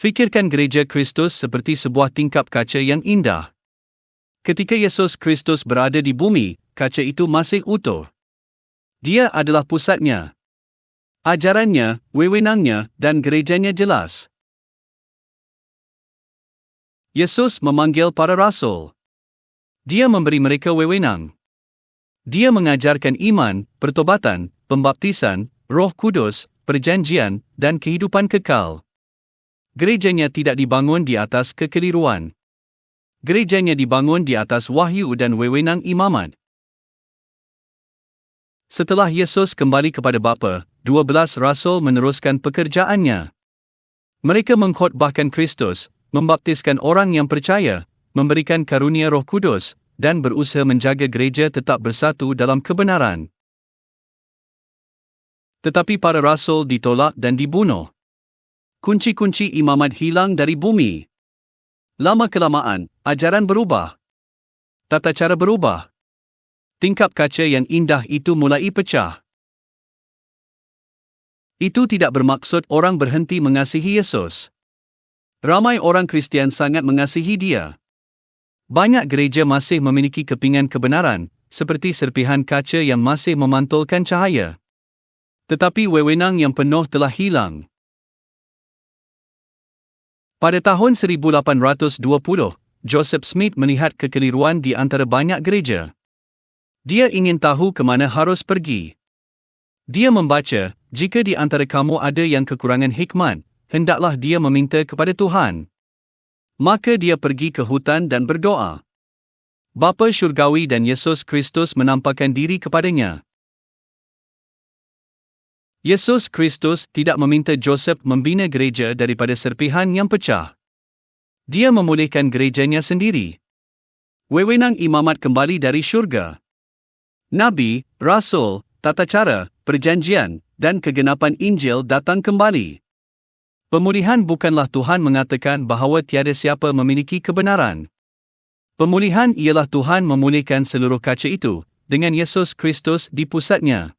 Fikirkan gereja Kristus seperti sebuah tingkap kaca yang indah. Ketika Yesus Kristus berada di bumi, kaca itu masih utuh. Dia adalah pusatnya. Ajarannya, wewenangnya, dan gerejanya jelas. Yesus memanggil para rasul. Dia memberi mereka wewenang. Dia mengajarkan iman, pertobatan, pembaptisan, Roh Kudus, perjanjian, dan kehidupan kekal. Gerejanya tidak dibangun di atas kekeliruan. Gerejanya dibangun di atas wahyu dan wewenang imamat. Setelah Yesus kembali kepada Bapa, 12 rasul meneruskan pekerjaannya. Mereka mengkhotbahkan Kristus, membaptiskan orang yang percaya, memberikan karunia Roh Kudus, dan berusaha menjaga gereja tetap bersatu dalam kebenaran. Tetapi para rasul ditolak dan dibunuh. Kunci-kunci imamat hilang dari bumi. Lama-kelamaan, ajaran berubah. Tata cara berubah. Tingkap kaca yang indah itu mulai pecah. Itu tidak bermaksud orang berhenti mengasihi Yesus. Ramai orang Kristian sangat mengasihi Dia. Banyak gereja masih memiliki kepingan kebenaran, seperti serpihan kaca yang masih memantulkan cahaya. Tetapi wewenang yang penuh telah hilang. Pada tahun 1820, Joseph Smith melihat kekeliruan di antara banyak gereja. Dia ingin tahu ke mana harus pergi. Dia membaca, jika di antara kamu ada yang kekurangan hikmat, hendaklah dia meminta kepada Tuhan. Maka dia pergi ke hutan dan berdoa. Bapa Syurgawi dan Yesus Kristus menampakkan diri kepadanya. Yesus Kristus tidak meminta Joseph membina gereja daripada serpihan yang pecah. Dia memulihkan gerejanya sendiri. Wewenang imamat kembali dari syurga. Nabi, Rasul, tata cara, perjanjian, dan kegenapan Injil datang kembali. Pemulihan bukanlah Tuhan mengatakan bahawa tiada siapa memiliki kebenaran. Pemulihan ialah Tuhan memulihkan seluruh kaca itu, dengan Yesus Kristus di pusatnya.